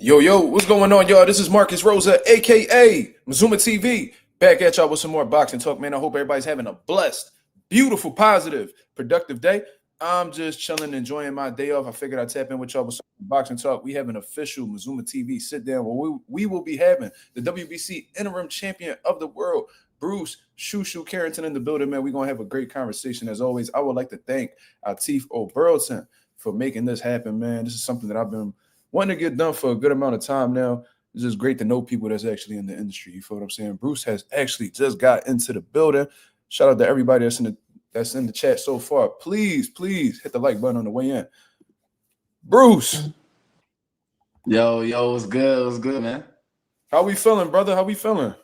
Yo, what's going on, y'all? This is Marcus Rosa, aka Mazuma TV, back at y'all with some more boxing talk, man. I hope everybody's having a blessed, beautiful, positive, productive day. I'm just chilling, enjoying my day off. I figured I'd tap in with y'all with some boxing talk. We have an official Mazuma TV sit down where we will be having the WBC interim champion of the world, Bruce Shu Shu Carrington, in the building, man. We're going to have a great conversation. As always, I would like to thank Atif O'Burleton for making this happen, man. This is something that I've been wanting to get done for a good amount of time now. It's just great to know people that's actually in the industry. You feel what I'm saying? Bruce has actually just got into the building. Shout out to everybody that's in the chat so far. Please hit the like button on the way in. Bruce. Yo, what's good? What's good, man? How we feeling, brother? How we feeling?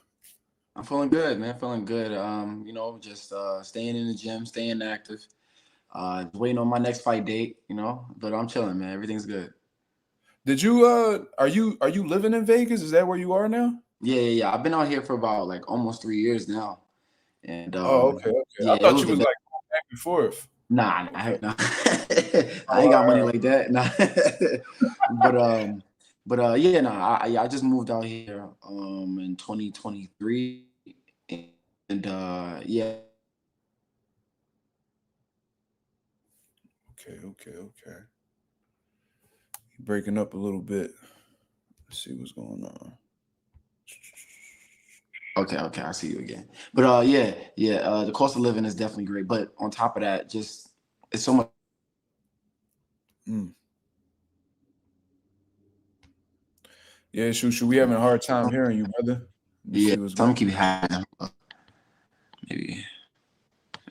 I'm feeling good, man. Feeling good. Just staying in the gym, staying active. Waiting on my next fight date, but I'm chilling, man. Everything's good. Did you are you living in Vegas? Is that where you are now? Yeah. I've been out here for about like almost 3 years now. And okay. Yeah, I thought you was like going back and forth. Nah. I ain't got money like that. Nah. I just moved out here in 2023. And yeah. Okay. Breaking up a little bit. Let's see what's going on. Okay, I see you again. But the cost of living is definitely great. But on top of that, just it's so much. Yeah, Shu, we having a hard time hearing you, brother. Yeah, some keep happening. Maybe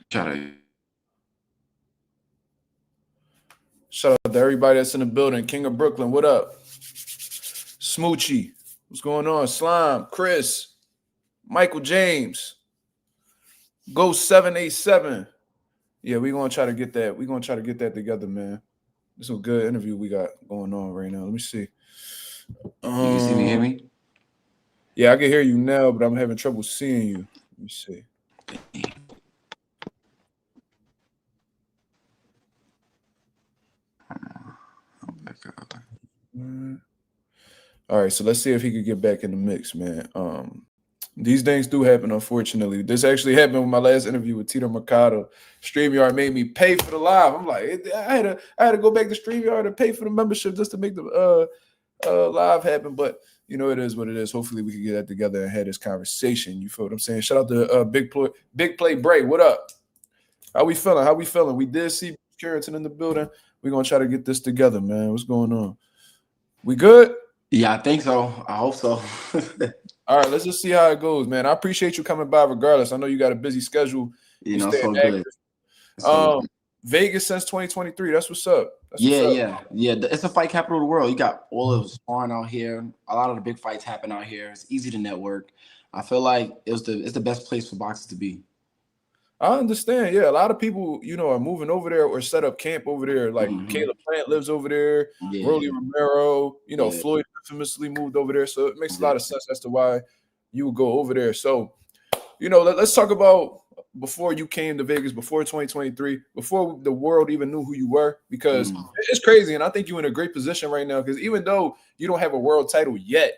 try to. Shout out to everybody that's in the building. King of Brooklyn, what up? Smoochie, what's going on? Slime, Chris, Michael James, Ghost 787. Yeah, we're gonna try to get that. We're gonna try to get that together, man. This is a good interview we got going on right now. Let me see. You can see me, hear me? Yeah, I can hear you now, but I'm having trouble seeing you. Let me see. All right, so let's see if he could get back in the mix, man. These things do happen, unfortunately. This actually happened with my last interview with Tito Mercado. StreamYard made me pay for the live. I'm like, I had to go back to StreamYard and pay for the membership just to make the live happen. But it is what it is. Hopefully we can get that together and have this conversation. You feel what I'm saying? Shout out to Big Play Bray. What up? How we feeling? We did see Carrington in the building. We're gonna try to get this together, man. What's going on? We good? Yeah, I think so. I hope so. All right, let's just see how it goes, man. I appreciate you coming by regardless. I know you got a busy schedule. So good. Vegas since 2023. That's what's up. Yeah. It's a fight capital of the world. You got all of sparring out here. A lot of the big fights happen out here. It's easy to network. I feel like it's the best place for boxers to be. I understand. Yeah, a lot of people, are moving over there or set up camp over there. Like Caleb Plant lives over there. Rolly Romero, Floyd infamously moved over there. So it makes a lot of sense as to why you would go over there. So, let's talk about before you came to Vegas, before 2023, before the world even knew who you were, because it's crazy. And I think you're in a great position right now because even though you don't have a world title yet,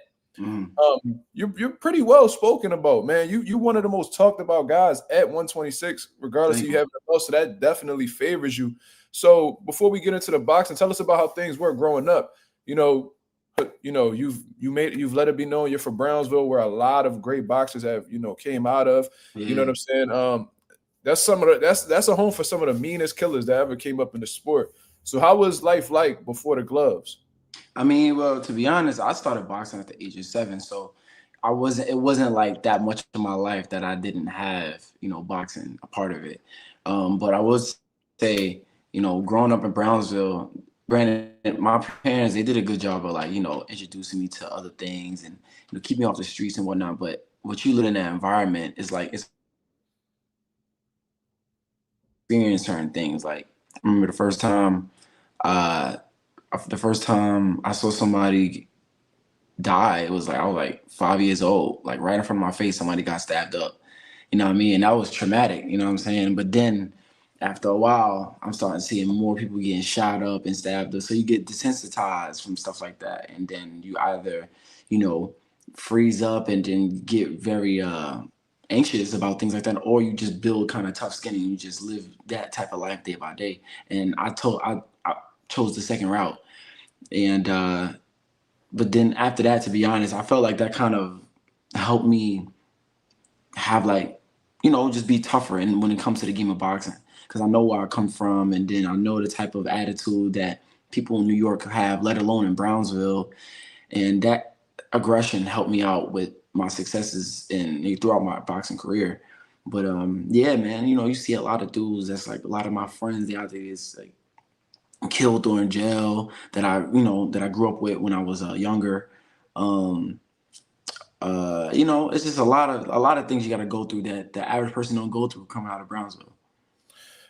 you're pretty well spoken about, man. You're one of the most talked about guys at 126, regardless of you having a belt. So that definitely favors you. So before we get into the boxing, tell us about how things were growing up. You've let it be known you're from Brownsville, where a lot of great boxers have came out of. You know what I'm saying? That's a home for some of the meanest killers that ever came up in the sport. So how was life like before the gloves? I mean, well, to be honest, I started boxing at the age of 7, so it wasn't like that much of my life that I didn't have, boxing a part of it. But I would say, growing up in Brownsville, granted, my parents, they did a good job of introducing me to other things and keep me off the streets and whatnot. But what you live in that environment is it's experiencing certain things. Like I remember the first time I saw somebody die, I was like 5 years old, like right in front of my face, somebody got stabbed up. You know what I mean? And that was traumatic, you know what I'm saying? But then after a while, I'm starting seeing more people getting shot up and stabbed up. So you get desensitized from stuff like that, and then you either, you know, freeze up and then get very anxious about things like that, or you just build kind of tough skin and you just live that type of life day by day. And I chose the second route, and but then after that, to be honest, I felt like that kind of helped me have like, you know, just be tougher and when it comes to the game of boxing, because I know where I come from, and then I know the type of attitude that people in New York have, let alone in Brownsville, and that aggression helped me out with my successes in throughout my boxing career. But yeah, man, you know, you see a lot of dudes that's like a lot of my friends they out there is like killed or in jail that I grew up with when I was younger. Um, you know, it's just a lot of things you got to go through that the average person don't go through coming out of Brownsville.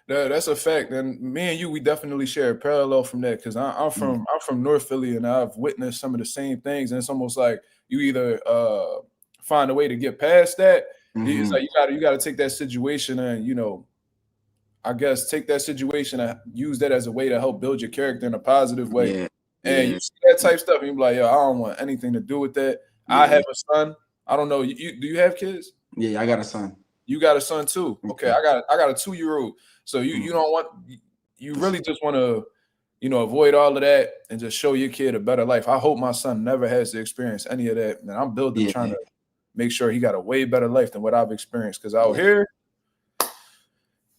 That's a fact, and me and you, we definitely share a parallel from that because I'm Mm. from North Philly, and I've witnessed some of the same things. And it's almost like you either find a way to get past that. It's Mm-hmm. like you got to take that situation and I guess take that situation and use that as a way to help build your character in a positive way. Yeah, And you yeah, see that type stuff, and you're like, yo, I don't want anything to do with that. I yeah, have a son. I don't know. Do you have kids? yeah. I got a son. You got a son too. Okay, Mhm. I got a 2 year old. So you Mhm. don't want you really just want to avoid all of that and just show your kid a better life. I hope my son never has to experience any of that. And I'm building trying Yeah, to make sure he got a way better life than what I've experienced. Because out yeah, here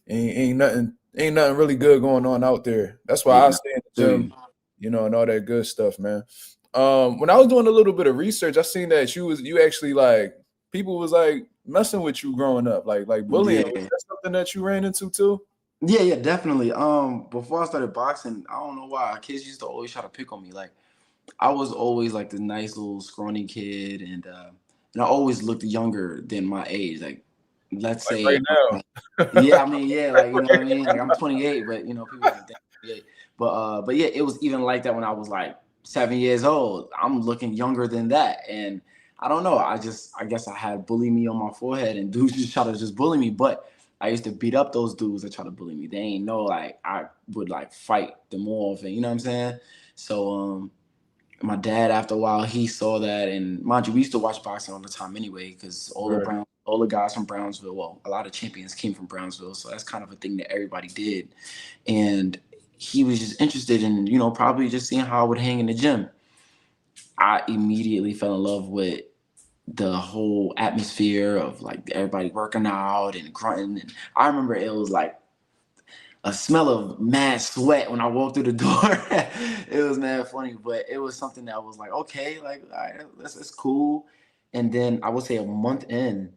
ain't nothing really good going on out there. That's why yeah. I No, stay in the feel gym, you. and all that good stuff, man. When I was doing a little bit of research, I seen that you actually like people was like messing with you growing up, like bullying. Was Yeah, that something that you ran into too? yeah, yeah, definitely. Before I started boxing, I don't know why kids used to always try to pick on me. Like I was always like the nice little scrawny kid, and I always looked younger than my age. Like let's Like say, right now. yeah, I mean, yeah, like you know what I mean. Like I'm 28, but you know people like that. 28. But yeah, it was even like that when I was like 7 years old. I'm looking younger than that, and I don't know. I guess I had bully me on my forehead, and dudes just try to just bully me. But I used to beat up those dudes that try to bully me. They ain't know like I would like fight them off, and you know what I'm saying. So my dad after a while he saw that, and mind you we used to watch boxing all the time anyway because Right. all the guys from Brownsville, well, a lot of champions came from Brownsville, so that's kind of a thing that everybody did. And he was just interested in, you know, probably just seeing how I would hang in the gym. I immediately fell in love with the whole atmosphere of like everybody working out and grunting, and I remember it was like a smell of mad sweat when I walked through the door. It was mad funny, but it was something that was like, okay, like all right, that's cool. And then I would say a month in,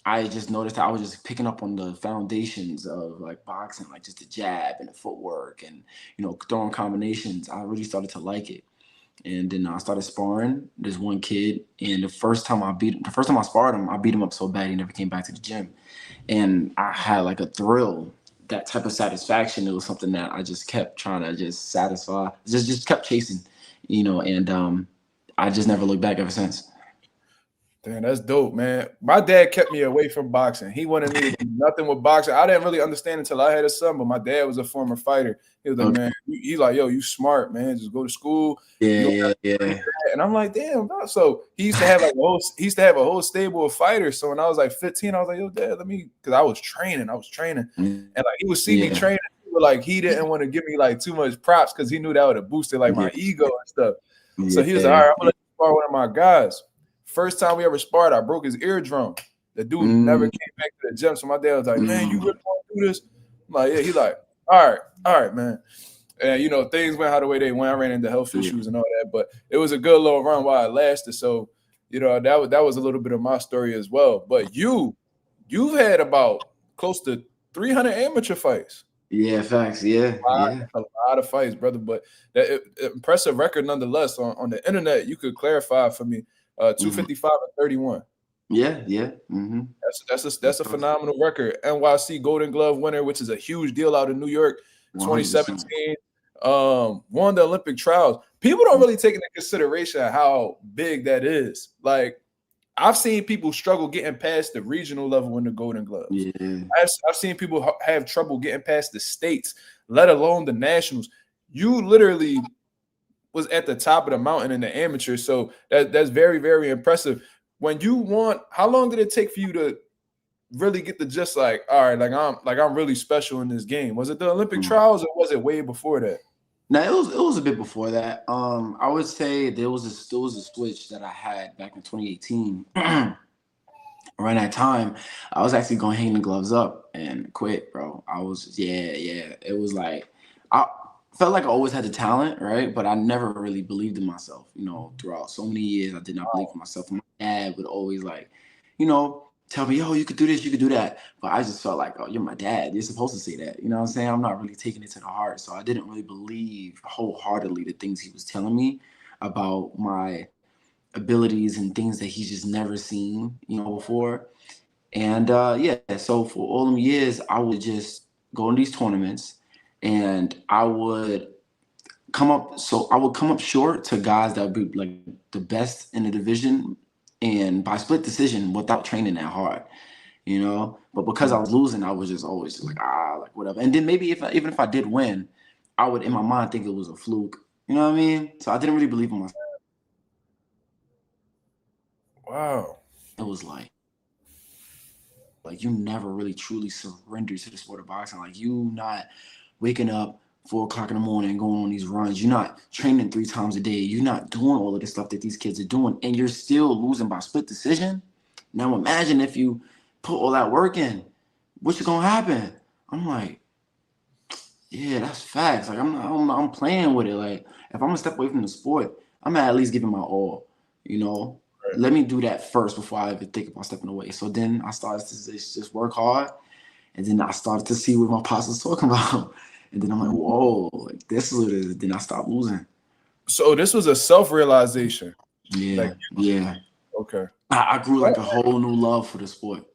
I just noticed that I was just picking up on the foundations of like boxing, like just the jab and the footwork and throwing combinations. I really started to like it. And then I started sparring this one kid, and the first time I sparred him, I beat him up so bad he never came back to the gym. And I had like a thrill, that type of satisfaction. It was something that I just kept trying to just satisfy, just kept chasing, and I just never looked back ever since. Damn, that's dope, man. My dad kept me away from boxing. He wanted me to do nothing with boxing. I didn't really understand until I had a son, but my dad was a former fighter. He was like, Okay. man, he's like, yo, you smart, man. Just go to school. You Yeah, don't have yeah, to do any of yeah. that. And I'm like, damn, bro. So he used to have a whole stable of fighters. So when I was like 15, I was like, yo, dad, because I was training. Mm, And like he would see me yeah, training. He didn't want to give me like too much props because he knew that would have boosted like yeah, my ego and stuff. So he was like, all yeah. right, I'm gonna let you spar one of my guys. First time we ever sparred, I broke his eardrum. The dude never Mm, came back to the gym. So my dad was like, man, you mm, really want to do this? I'm like, yeah. He like, all right, man. And things went how the way they went. I ran into health yeah, issues and all that, but it was a good little run while it lasted. So, that was a little bit of my story as well. But you've had about close to 300 amateur fights. yeah. Facts. Yeah, Lot, yeah. that's a lot of fights, brother. But impressive record nonetheless. On the internet, you could clarify for me. Hmm. 255 and 31. Yeah, yeah. Mm-hmm. That's a phenomenal record. NYC Golden Glove winner, which is a huge deal out in New York. 100%. 2017. Won the Olympic trials. People don't really take into consideration how big that is. Like I've seen people struggle getting past the regional level in the Golden Gloves. Yeah. I've seen people have trouble getting past the states, let alone the nationals. You literally was at the top of the mountain in the amateur, so that's very, very impressive. When you want, how long did it take for you to really get the just like, all right, I'm really special in this game? Was it the Olympic trials or was it way before that? Now it was a bit before that. I would say there was a switch that I had back in 2018. Around that time, I was actually going to hang the gloves up and quit, bro. I was yeah. It was like I felt like I always had the talent, right? But I never really believed in myself. Throughout so many years, I did not believe in myself. My dad would always tell me, "Yo, you could do this, you could do that." But I just felt like, "Oh, you're my dad. You're supposed to say that." You know what I'm saying? I'm not really taking it to the heart. So I didn't really believe wholeheartedly the things he was telling me about my abilities and things that he's just never seen, before. And so for all them years, I would just go in these tournaments and I would come up short to guys that would be like the best in the division and by split decision without training that hard, But because I was losing, I was just always like whatever. And then maybe even if I did win, I would in my mind think it was a fluke. You know what I mean? So I didn't really believe in myself. Wow. It was like you never really truly surrender to the sport of boxing. Like you not waking up 4 o'clock in the morning and going on these runs. You're not training 3 times a day. You're not doing all of the stuff that these kids are doing, and you're still losing by split decision. Now imagine if you put all that work in, what's gonna happen? I'm like, yeah, that's facts. Like I'm playing with it. Like if I'm gonna step away from the sport, I'm at least giving my all. Let me do that first before I even think about stepping away. So then I started to just work hard, and then I started to see what my pops was talking about, and then I'm like, whoa, like this is what it is. Then I stopped losing. So this was a self-realization. Yeah, yeah. Okay. I grew like a whole new love for the sport.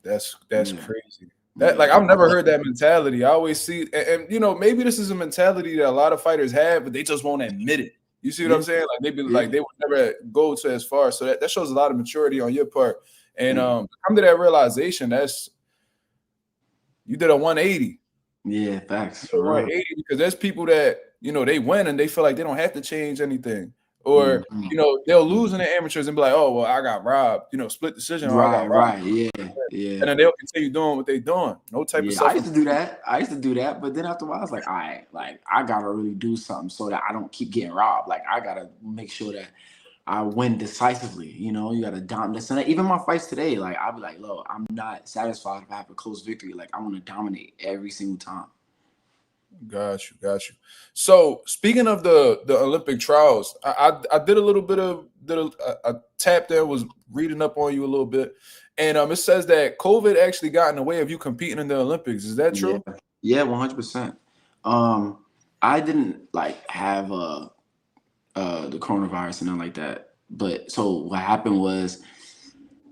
That's crazy. That I've never heard that mentality. I always see, and maybe this is a mentality that a lot of fighters have, but they just won't admit it. You see what I'm saying? Like maybe like they would never go to as far. So that shows a lot of maturity on your part. And come to that realization, you did a 180. Yeah, facts. 180 because there's people that they win and they feel like they don't have to change anything. Or they'll lose in the amateurs and be like, "Oh, well, I got robbed." Split decision. Or I got robbed. Yeah. And then they'll continue doing what they're doing. No type of stuff. I used to do that, but then after a while, I was like, all right, like I gotta really do something so that I don't keep getting robbed. Like I gotta make sure that I win decisively. You gotta dominate. And even my fights today, like I'll be like, look, I'm not satisfied if I have a close victory. Like I want to dominate every single time. Got you. So speaking of the Olympic trials, I did a little bit of a tap there, was reading up on you a little bit, and it says that COVID actually got in the way of you competing in the Olympics. Is that true? Yeah, 100%. I didn't have the coronavirus and nothing like that. But so what happened was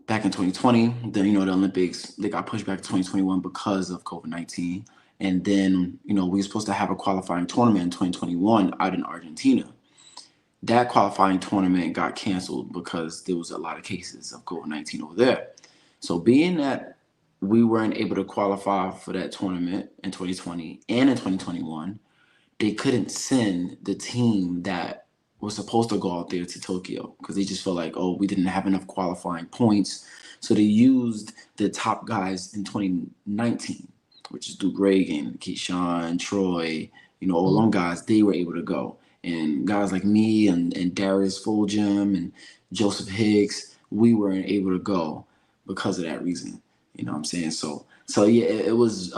back in 2020, the Olympics, they got pushed back to 2021 because of COVID-19. And then, we were supposed to have a qualifying tournament in 2021 out in Argentina. That qualifying tournament got canceled because there was a lot of cases of COVID-19 over there. So being that we weren't able to qualify for that tournament in 2020 and in 2021, they couldn't send the team that was supposed to go out there to Tokyo because they just felt like, we didn't have enough qualifying points. So they used the top guys in 2019. Which is Duke Reagan, Keyshawn, Troy, all them guys, they were able to go. And guys like me and Darius Fulgham and Joseph Higgs, we weren't able to go because of that reason. You know what I'm saying? So yeah, it was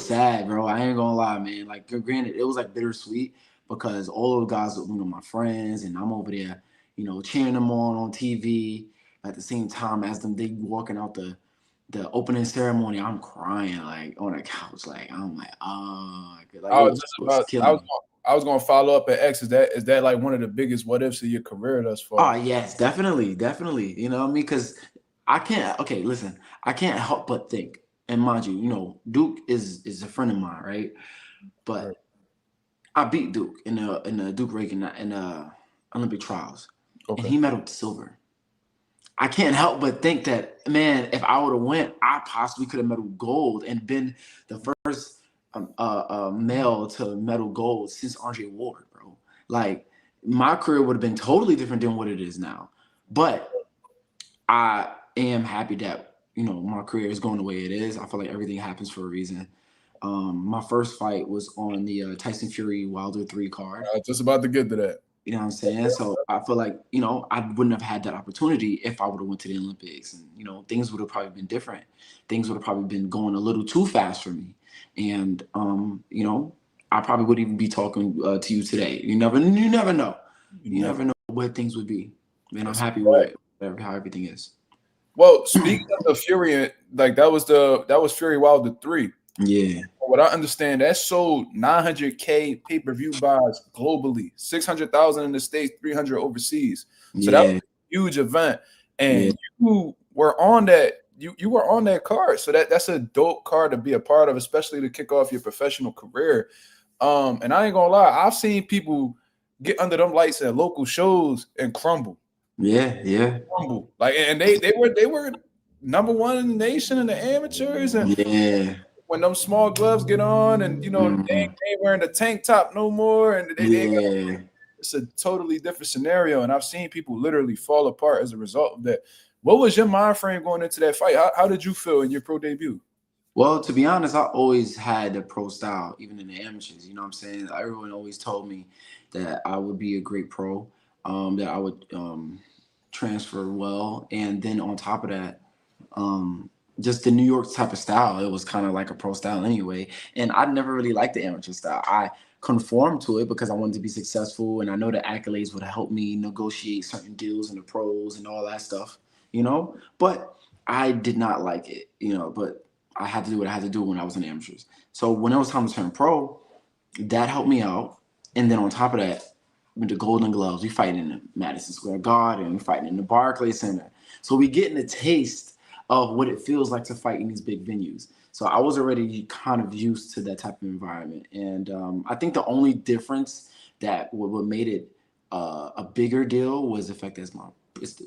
sad, bro. I ain't gonna lie, man. Like granted, it was like bittersweet because all of the guys were, my friends, and I'm over there, cheering them on TV. At the same time as them, they walking out the opening ceremony, I'm crying like on the couch, like I'm like, I was going to follow up at X. Is that like one of the biggest what ifs of your career thus far? Oh yes, definitely. You know what I mean? Because I can't. Okay, listen, I can't help but think. And mind you, Duke is a friend of mine, right? But right. I beat Duke in the Duke Reagan in the Olympic trials, and he medaled silver. I can't help but think that, man, if I would have went, I possibly could have medaled gold and been the first male to medal gold since Andre Ward, bro. Like my career would have been totally different than what it is now. But I am happy that my career is going the way it is. I feel like everything happens for a reason. My first fight was on the Tyson Fury Wilder 3 card. I was just about to get to that. You know what I'm saying? So I feel like, I wouldn't have had that opportunity if I would have went to the Olympics, and, things would have probably been different. Things would have probably been going a little too fast for me. And, I probably wouldn't even be talking to you today. You never know. You never know where things would be. Man, I'm happy with how everything is. Well, speaking of the Fury, like that was Fury Wilder 3. Yeah. What I understand, that sold 900K pay-per-view buys globally, 600,000 in the States, 300 overseas. So that was a huge event. And you were on that. You were on that card. So that's a dope card to be a part of, especially to kick off your professional career. And I ain't gonna lie, I've seen people get under them lights at local shows and crumble. Yeah. Crumble. Like, and they were number one in the nation in the amateurs. And when them small gloves get on, and they ain't wearing the tank top no more, and it's a totally different scenario. And I've seen people literally fall apart as a result of that. What was your mind frame going into that fight? How did you feel in your pro debut? Well, to be honest, I always had the pro style, even in the amateurs. You know what I'm saying? Everyone always told me that I would be a great pro, that I would transfer well. And then on top of that, just the New York type of style, it was kind of like a pro style anyway. And I never really liked the amateur style. I conformed to it because I wanted to be successful, and I know the accolades would help me negotiate certain deals in the pros and all that stuff, But I did not like it, but I had to do what I had to do when I was in amateurs. So when it was time to turn pro, that helped me out. And then on top of that, with the Golden Gloves, we fighting in the Madison Square Garden, we fighting in the Barclays Center. So we getting a taste of what it feels like to fight in these big venues. So I was already kind of used to that type of environment. And I think the only difference that what made it a bigger deal was the fact that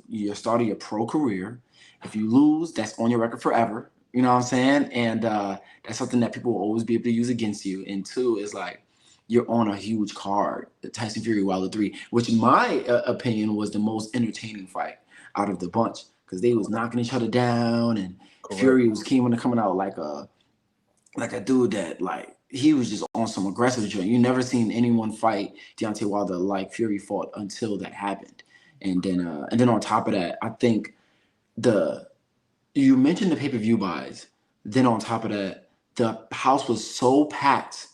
you're starting your pro career. If you lose, that's on your record forever. You know what I'm saying? And that's something that people will always be able to use against you. And two is like, you're on a huge card, the Tyson Fury Wilder 3, which in my opinion was the most entertaining fight out of the bunch, because they was knocking each other down, and correct. Fury was coming out like a dude that, like, he was just on some aggressive joint. You never seen anyone fight Deontay Wilder like Fury fought until that happened. And then on top of that, I think you mentioned the pay-per-view buys. Then on top of that, the house was so packed,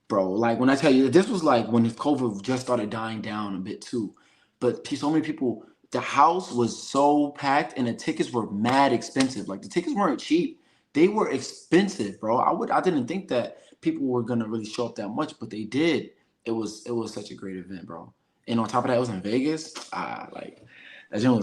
bro. Like, when I tell you, this was like when COVID just started dying down a bit too. But so many people, the house was so packed, and the tickets were mad expensive. Like, the tickets weren't cheap. They were expensive, bro. I didn't think that people were gonna really show up that much, but they did. It was such a great event, bro. And on top of that, it was in Vegas. Like, that joint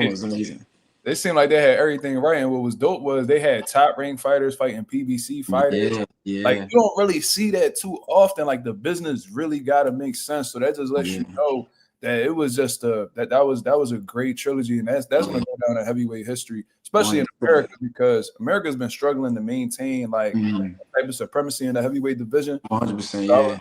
was amazing. They seemed like they had everything right, and what was dope was they had top ranked fighters fighting PBC fighters. Yeah. Like, you don't really see that too often. Like, the business really got to make sense. So that just lets you know that it was just that was a great trilogy, and that's going to go down in heavyweight history, especially in America, because America's been struggling to maintain like type of supremacy in the heavyweight division. 100%,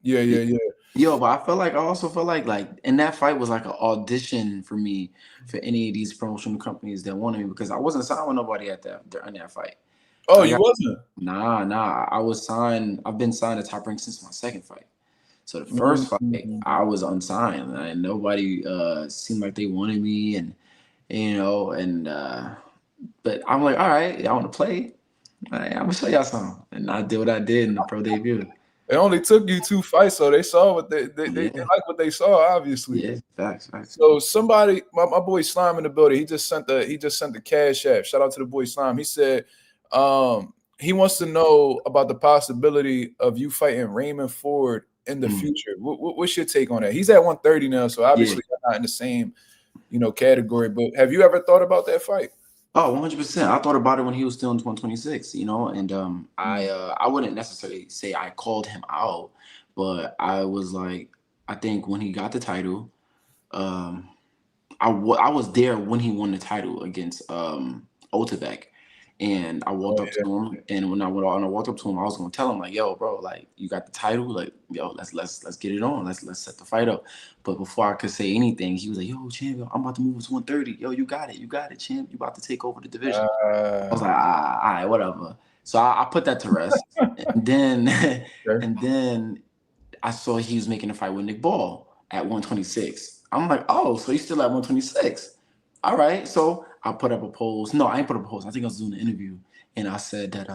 yeah. Yo, but I also felt like in that fight was like an audition for me for any of these promotional companies that wanted me, because I wasn't signed with nobody in that fight. Oh, you wasn't? Nah. I was signed. I've been signed to Top Rank since my second fight. So the first fight, I was unsigned, and nobody seemed like they wanted me, but I'm like, all right, y'all want to play? All right, I'm gonna show y'all something, and I did what I did in the pro debut. It only took you 2 fights, so they saw what they like what they saw, obviously. Yeah, facts. So somebody, my boy Slime in the building, he just sent the cash app. Shout out to the boy Slime. He said he wants to know about the possibility of you fighting Raymond Ford in the future. What's your take on that? He's at 130 now, so obviously not in the same category. But have you ever thought about that fight? Oh, 100%. I thought about it when he was still in 126, and I wouldn't necessarily say I called him out, but I was like, I think when he got the title, I was there when he won the title against Otabek. And I walked Oh up to him, and when I walked up to him, I was gonna tell him like, "Yo, bro, like you got the title, like, yo, let's get it on, let's set the fight up." But before I could say anything, he was like, "Yo, champ, I'm about to move to 130. Yo, you got it, champ. You about to take over the division." I was like, all right, whatever. So I put that to rest, and then sure. and then I saw he was making a fight with Nick Ball at 126. I'm like, oh, so he's still at 126. All right. So I put up a post. No, I ain't put up a post. I think I was doing an interview, and I said that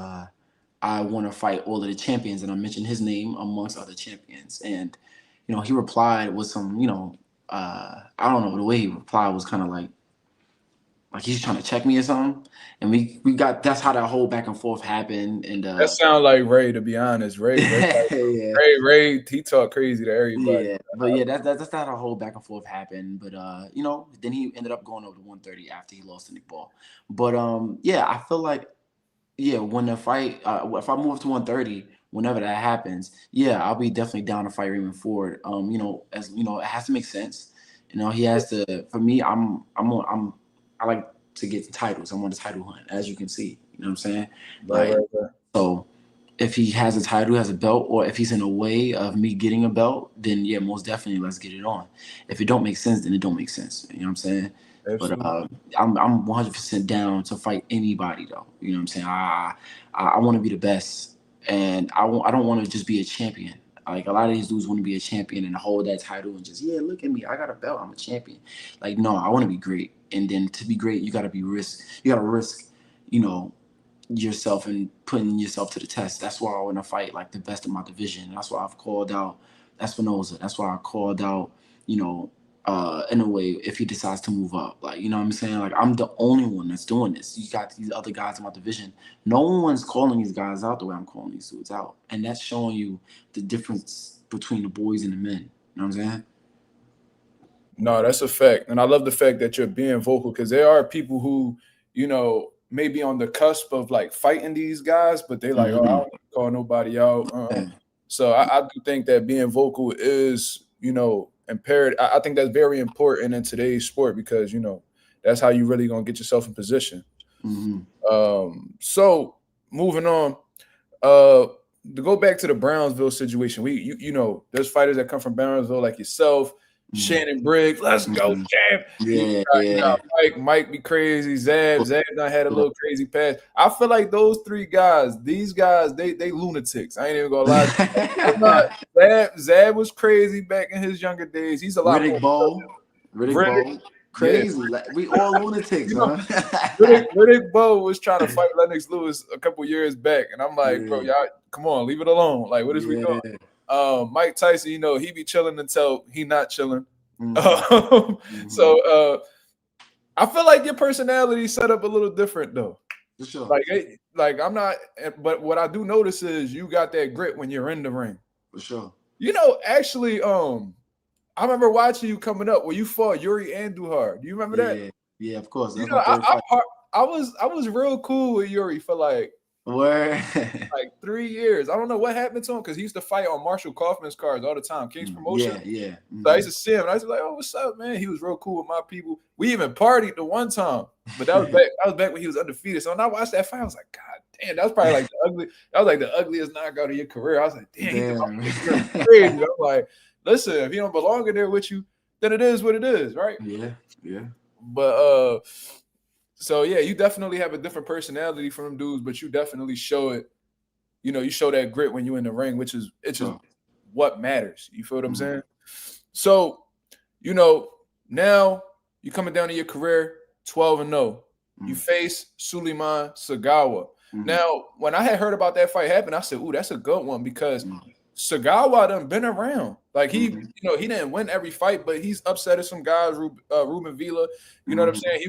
I want to fight all of the champions, and I mentioned his name amongst other champions. And he replied with some, I don't know, the way he replied was kind of like he's trying to check me or something. And we got, that's how that whole back and forth happened. And That sound like Ray, to be honest. Ray, yeah. Ray, he talk crazy to everybody. Yeah, but yeah, that's how the whole back and forth happened. But then he ended up going over to 130 after he lost to Nick Ball. But yeah, I feel like when the fight, if I move to 130, whenever that happens, yeah, I'll be definitely down to fight Raymond Ford. As it has to make sense. He has to. For me, I like to get the titles. I'm on the title hunt, as you can see. You know what I'm saying? Right. So if he has a title, has a belt, or if he's in a way of me getting a belt, then yeah, most definitely let's get it on. If it don't make sense, then it don't make sense. You know what I'm saying? Absolutely. But I'm 100% down to fight anybody though. You know what I'm saying? I want to be the best, and I don't want to just be a champion. Like a lot of these dudes want to be a champion and hold that title and just, yeah, look at me, I got a belt, I'm a champion. Like, no, I want to be great. And then to be great, you got to risk, yourself and putting yourself to the test. That's why I want to fight like the best of my division. That's why I've called out Espinoza. That's why I called out, in a way, if he decides to move up. Like, you know what I'm saying? Like, I'm the only one that's doing this. You got these other guys in my division. No one's calling these guys out the way I'm calling these dudes out. And that's showing you the difference between the boys and the men. You know what I'm saying? No, that's a fact. And I love the fact that you're being vocal, because there are people who, may be on the cusp of like fighting these guys, but they like, oh, I don't call nobody out. So I do think that being vocal is, imperative. I think that's very important in today's sport, because, that's how you really gonna get yourself in position. So moving on, to go back to the Brownsville situation, there's fighters that come from Brownsville like yourself, Shannon Briggs, let's go, champ. Yeah. Mike be crazy. Zab done had a little crazy pass. I feel like those three guys, these guys, they lunatics. I ain't even gonna lie. Zab was crazy back in his younger days. He's a lot Riddick Bowe. Crazy. Yeah. Like, we all lunatics, huh? Riddick Bowe was trying to fight Lennox Lewis a couple years back, and I'm like, bro, y'all, come on, leave it alone. Like, what is we doing? Mike Tyson, he be chilling until he not chilling. So I feel like your personality set up a little different though. For sure. Like I'm not, but what I do notice is you got that grit when you're in the ring. For sure. Actually, I remember watching you coming up where you fought Yuri Andujar. Do you remember that? Yeah, of course. That's I was real cool with Yuri for like 3 years. I don't know what happened to him, because he used to fight on Marshall Kaufman's cards all the time, King's Promotion. Yeah. So I used to see him, and I was like, "Oh, what's up, man?" He was real cool with my people. We even partied the one time, but that was back when he was undefeated. So when I watched that fight, I was like, "God damn, that was probably like the ugliest knockout of your career." I was like, "Damn, he's crazy." I'm like, "Listen, if he don't belong in there with you, then it is what it is, right?" Yeah. But so yeah, you definitely have a different personality from them dudes, but you definitely show it. You show that grit when you're in the ring, which is what matters. You feel what I'm saying? So, now you're coming down to your career 12-0. You face Suleiman Sagawa. Now, when I had heard about that fight happen, I said, "Ooh, that's a good one," because Sagawa done been around. Like he didn't win every fight, but he's upset at some guys. Ruben Villa, you know what I'm saying?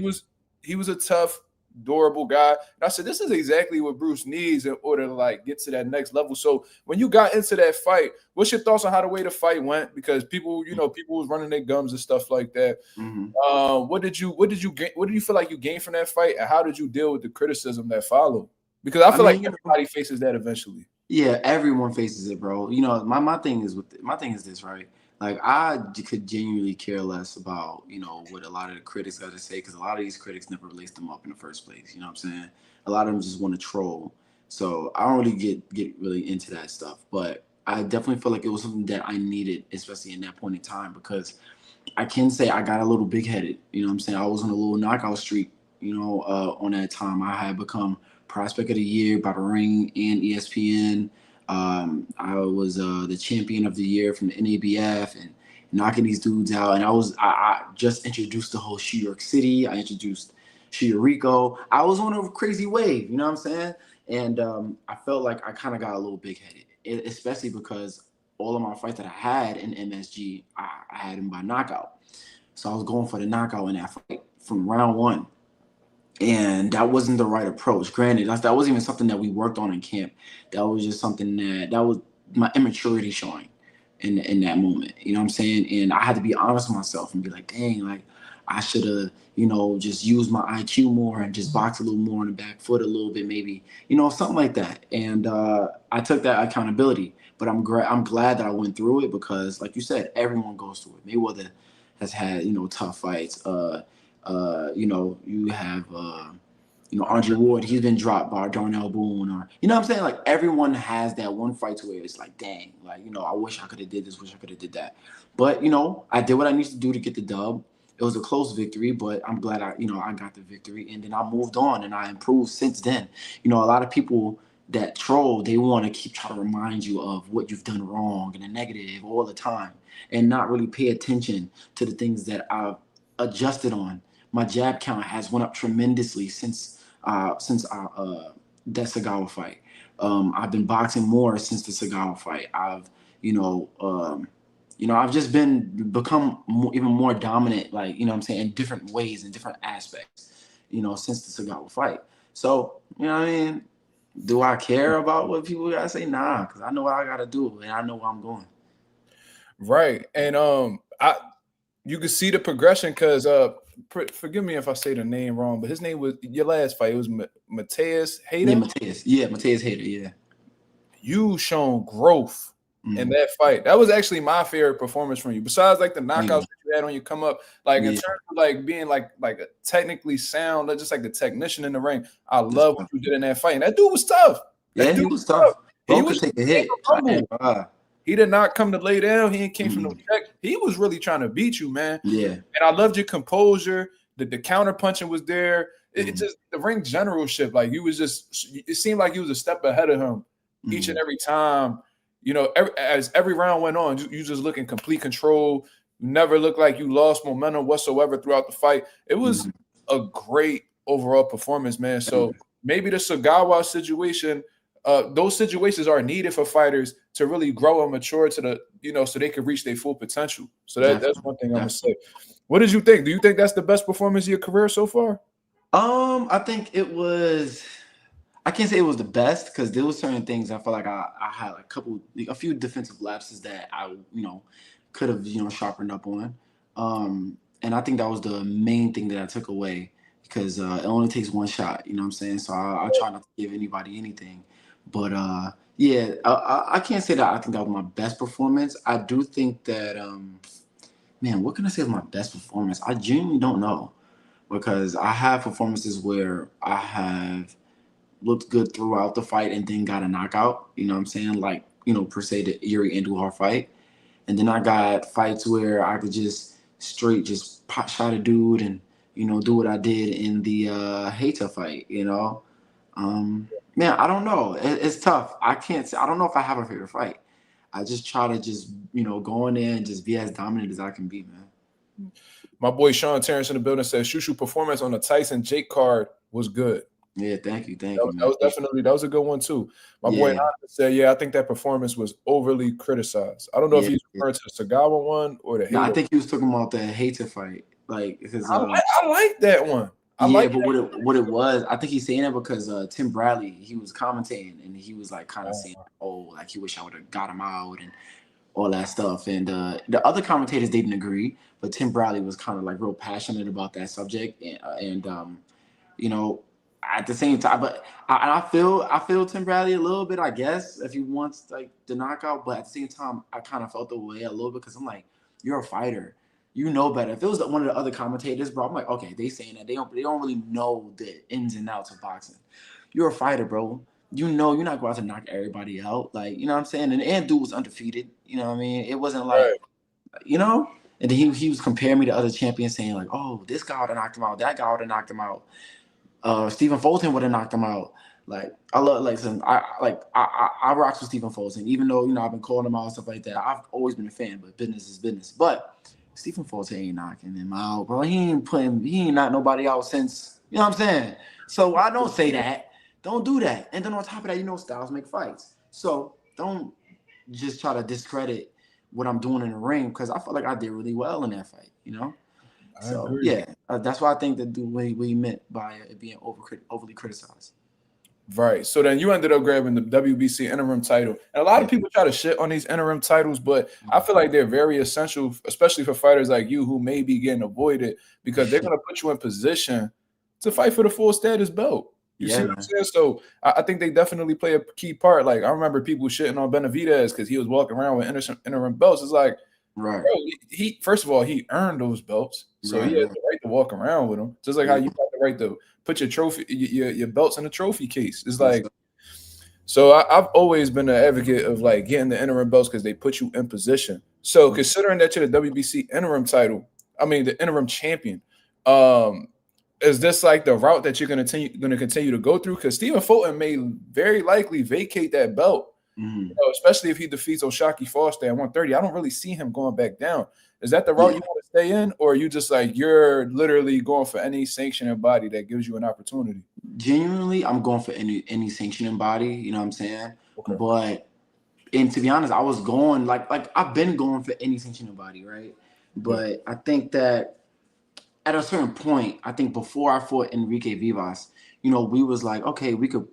He was a tough, durable guy. And I said, this is exactly what Bruce needs in order to like get to that next level. So when you got into that fight, what's your thoughts on how the way the fight went? Because people was running their gums and stuff like that. What did you feel like you gained from that fight, and how did you deal with the criticism that followed? Because I feel like everybody faces that eventually. Yeah, everyone faces it, bro. My thing is this, right? Like I could genuinely care less about, what a lot of the critics got to say, because a lot of these critics never laced them up in the first place. You know what I'm saying? A lot of them just want to troll. So I don't really get really into that stuff. But I definitely feel like it was something that I needed, especially in that point in time, because I can say I got a little big headed. You know what I'm saying? I was on a little knockout streak, on that time. I had become Prospect of the Year by the Ring and ESPN. I was the champion of the year from the NABF and knocking these dudes out. And I just introduced the whole New York City. I introduced Rico. I was on a crazy wave, you know what I'm saying? And I felt like I kind of got a little big headed, especially because all of my fights that I had in MSG, I had them by knockout. So I was going for the knockout in that fight from round one. And that wasn't the right approach. Granted, that wasn't even something that we worked on in camp. That was just something that was my immaturity showing in that moment. You know what I'm saying? And I had to be honest with myself and be like, dang, like I should have, just used my IQ more and just box a little more on the back foot a little bit, maybe, something like that. And I took that accountability. But I'm glad that I went through it, because, like you said, everyone goes through it. Mayweather has had, tough fights. You have, Andre Ward, he's been dropped by Darnell Boone, or, you know what I'm saying? Like, everyone has that one fight where it's like, dang, like, I wish I could have did this, wish I could have did that. But, I did what I needed to do to get the dub. It was a close victory, but I'm glad I got the victory, and then I moved on and I improved since then. A lot of people that troll, they want to keep trying to remind you of what you've done wrong and the negative all the time, and not really pay attention to the things that I've adjusted on. My jab count has went up tremendously since that Sagawa fight. I've been boxing more since the Sagawa fight. I've just become even more dominant, like, what I'm saying, in different ways, in different aspects, since the Sagawa fight. So, what I mean? Do I care about what people gotta say? Nah, because I know what I gotta do and I know where I'm going. Right. And you can see the progression because forgive me if I say the name wrong, but his name was your last fight. It was Mateus Hayter. Mateus Hayter. Yeah. You shown growth in that fight. That was actually my favorite performance from you. Besides, like the knockouts that you had on your come up, like in terms of like being like a technically sound, just like the technician in the ring. I love what you did in that fight. And that dude was tough. He was tough. He could take a hit. He did not come to lay down. He came from no check. He was really trying to beat you, man. Yeah. And I loved your composure. The counter punching was there. It just the ring generalship. Like it seemed like you was a step ahead of him each and every time. As every round went on, you just look in complete control. You never looked like you lost momentum whatsoever throughout the fight. It was a great overall performance, man. So maybe the Sagawa situation, those situations are needed for fighters to really grow and mature to the, so they can reach their full potential. So that's one thing I'm gonna say. What did you think? Do you think that's the best performance of your career so far? I think it was. I can't say it was the best, because there were certain things I felt like I had a few defensive lapses that I could have sharpened up on, and I think that was the main thing that I took away, because it only takes one shot, you know what I'm saying? So I try not to give anybody anything, but I can't say that I think that was my best performance. I do think that man, what can I say is my best performance? I genuinely don't know, because I have performances where I have looked good throughout the fight and then got a knockout, you know what I'm saying? Like, per se, the Erie Andujar fight. And then I got fights where I could just straight just pot shot a dude and, do what I did in the Hayter fight, Man, I don't know. It's tough. I don't know if I have a favorite fight. I just try to just, go in there and just be as dominant as I can be, man. My boy Sean Terrence in the building says Shu Shu performance on the Tyson Jake card was good. Yeah, thank you. That was a good one too. My boy Anand said, I think that performance was overly criticized. I don't know if he's referring to the Sagawa one or the Hayter. No, I think he was talking about the Hayter fight. Like, because I like that one. What it was, I think he's saying it because Tim Bradley, he was commentating and he was like kind of saying, like he wish I would have got him out and all that stuff. And the other commentators, they didn't agree, but Tim Bradley was kind of like real passionate about that subject. And at the same time, but I feel Tim Bradley a little bit, I guess, if he wants like the knockout. But at the same time, I kind of felt the way a little bit because I'm like, you're a fighter, you know better. If it was one of the other commentators, bro, I'm like, okay, they saying that they don't really know the ins and outs of boxing. You're a fighter, bro. You know you're not going to knock everybody out, like you know what I'm saying. And dude was undefeated. You know what I mean? It wasn't like Right. you know. And then he was comparing me to other champions, saying like, oh, this guy would have knocked him out, that guy would have knocked him out. Stephen Fulton would have knocked him out. Like I love like some I rock with Stephen Fulton, even though I've been calling him out and stuff like that. I've always been a fan, but business is business. But Stephen Fulton ain't knocking him out, bro. He ain't knocked nobody out since you know what I'm saying. So I don't say that. Don't do that. And then on top of that, styles make fights. So don't just try to discredit what I'm doing in the ring because I felt like I did really well in that fight. I So agree. yeah, that's why I think that what he meant by it being overly criticized. Right. So then you ended up grabbing the WBC interim title. And a lot of people try to shit on these interim titles, but I feel like they're very essential, especially for fighters like you who may be getting avoided because they're going to put you in position to fight for the full status belt. You see Yeah, what I'm man. saying? So I think they definitely play a key part. Like I remember people shitting on Benavidez because he was walking around with interim belts. It's like, Right, bro, he first of all, he earned those belts. So he has right. the right to walk around with them. Just like how Yeah. you got the right to put your trophy, your belts in a trophy case. It's Yes, like sir. so I've always been an advocate of like getting the interim belts because they put you in position. So considering that you're the WBC interim title, I mean the interim champion, um, is this like the route that you're going to continue to go through? Because Stephen Fulton may very likely vacate that belt, Mhm. especially if he defeats Oshaki Foster at 130. I don't really see him going back down. Is that the route Yeah. you want to stay in, or are you just like you're literally going for any sanctioning body that gives you an opportunity? Genuinely, I'm going for any sanctioning body. You know what I'm saying? Okay. But and to be honest, I was going like I've been going for any sanctioning body, right? Yeah. But I think that at a certain point, I think before I fought Enrique Vivas, we was like, okay, we could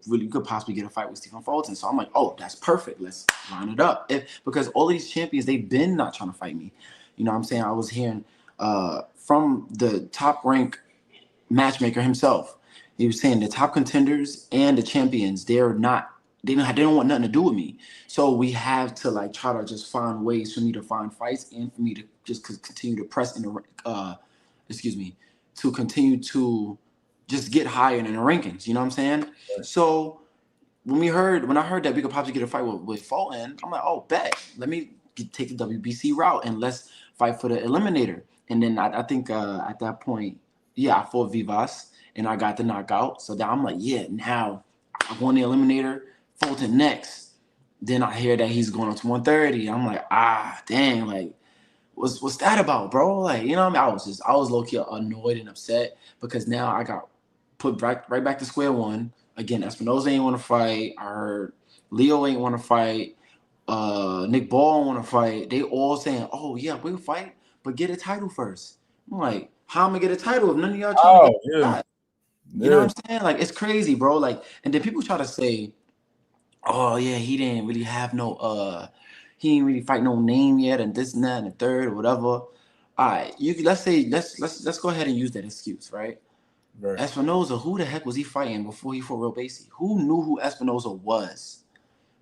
possibly get a fight with Stephen Fulton. So I'm like, oh, that's perfect. Let's line it up. Because all these champions, they've been not trying to fight me. You know what I'm saying? I was hearing from the top rank matchmaker himself. He was saying the top contenders and the champions, they don't want nothing to do with me. So we have to like try to just find ways for me to find fights and for me to just continue to press in the excuse me, to continue to just get higher in the rankings. You know what I'm saying? Right. So when I heard that we could possibly get a fight with Fulton, I'm like, oh, bet. Let me take the WBC route and let's fight for the eliminator. And then I think at that point, yeah, I fought Vivas and I got the knockout. So then I'm like, yeah, now I won the eliminator. Fulton next. Then I hear that he's going up to 130. I'm like, dang, like what's that about, bro? Like, you know what I mean? I was low key annoyed and upset because now I got put right back to square one. Again, Espinoza ain't want to fight. I heard Leo ain't want to fight. Nick Ball want to fight. They all saying, "Oh yeah, we'll fight, but get a title first." I'm like, "How am I gonna get a title if none of y'all trying to get Oh a yeah, shot?" You know yeah. what I'm saying? Like, it's crazy, bro. Like, and then people try to say, "Oh yeah, he didn't really have no he ain't really fight no name yet, and this and that and the third or whatever." All right, let's go ahead and use that excuse, right? Right. Espinoza, who the heck was he fighting before he fought Robesi? Who knew who Espinoza was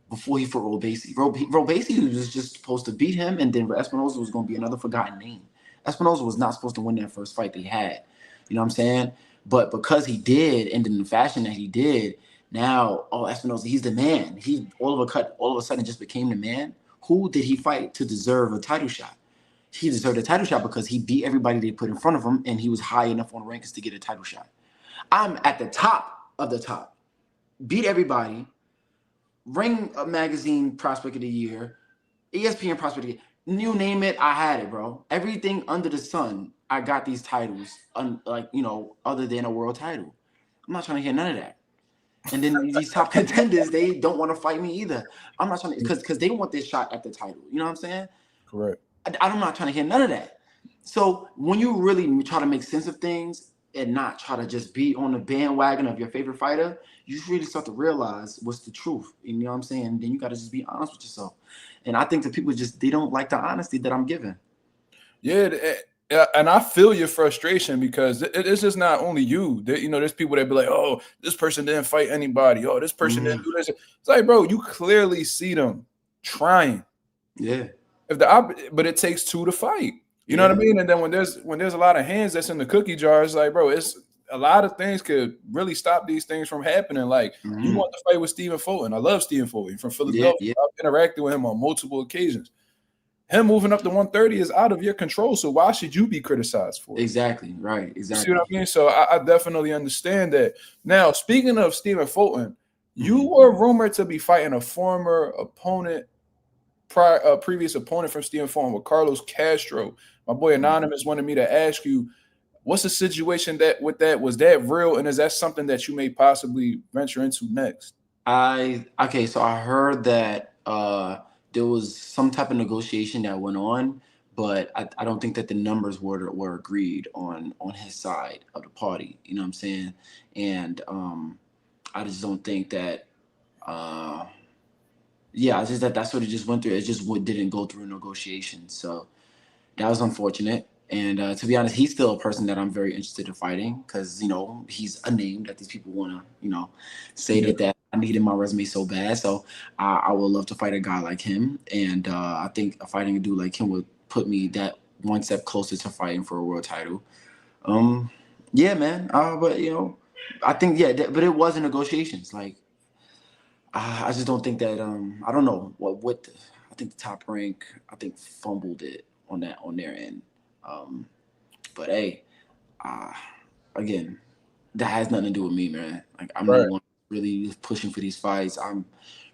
before he fought Robesi? Robesi was just supposed to beat him, and then Espinoza was going to be another forgotten name. Espinoza was not supposed to win that first fight they had. You know what I'm saying? But because he did, and in the fashion that he did, now, oh, Espinoza, he's the man. He all of a sudden just became the man. Who did he fight to deserve a title shot? He deserved a title shot because he beat everybody they put in front of him, and he was high enough on the rankings to get a title shot. I'm at the top of the top, beat everybody, Ring Magazine Prospect of the Year, ESPN Prospect of the Year. You name it, I had it, bro. Everything under the sun, I got these titles, other than a world title. I'm not trying to hear none of that. And then these top contenders, they don't want to fight me either. I'm not trying to, because they want this shot at the title. You know what I'm saying? Correct. I'm not trying to hear none of that. So when you really try to make sense of things and not try to just be on the bandwagon of your favorite fighter, you really start to realize what's the truth. You know what I'm saying? Then you got to just be honest with yourself. And I think that people they don't like the honesty that I'm giving. Yeah, Yeah, and I feel your frustration because it's just not only you. You know, there's people that be like, "Oh, this person didn't fight anybody. Oh, this person didn't do this." It's like, bro, you clearly see them trying. Yeah, But it takes two to fight. You know what I yeah. mean? And then when there's a lot of hands that's in the cookie jar, it's like, bro, it's a lot of things could really stop these things from happening. Like you Mm-hmm. want to fight with Stephen Fulton. I love Stephen Fulton from Yeah, Philadelphia. yeah. I've interacted with him on multiple occasions. Him moving up to 130 is out of your control. So why should you be criticized for it? Exactly. Right. You see what I Exactly. mean? So I definitely understand that. Now, speaking of Stephen Fulton, you Mm-hmm. were rumored to be fighting a former opponent, previous opponent from Stephen Fulton with Carlos Castro. My boy Anonymous wanted me to ask you, what's the situation that with that? Was that real? And is that something that you may possibly venture into next? Okay, so I heard that there was some type of negotiation that went on, but I don't think that the numbers were agreed on his side of the party. You know what I'm saying? And I just don't think that. Uh, yeah, it's just that's what it just went through. It just didn't go through negotiations. So that was unfortunate. And to be honest, he's still a person that I'm very interested in fighting because, he's a name that these people want to, say Yeah, that I need in my resume so bad. So I would love to fight a guy like him. And I think fighting a dude like him would put me that one step closer to fighting for a world title. Um, yeah, man. But, I think, yeah, but it was in negotiations. Like, I just don't think that, I don't know I think the Top Rank, I think fumbled it on their end. Um, but hey, uh, again, that has nothing to do with me, man. Like I'm the right. one really pushing for these fights. I'm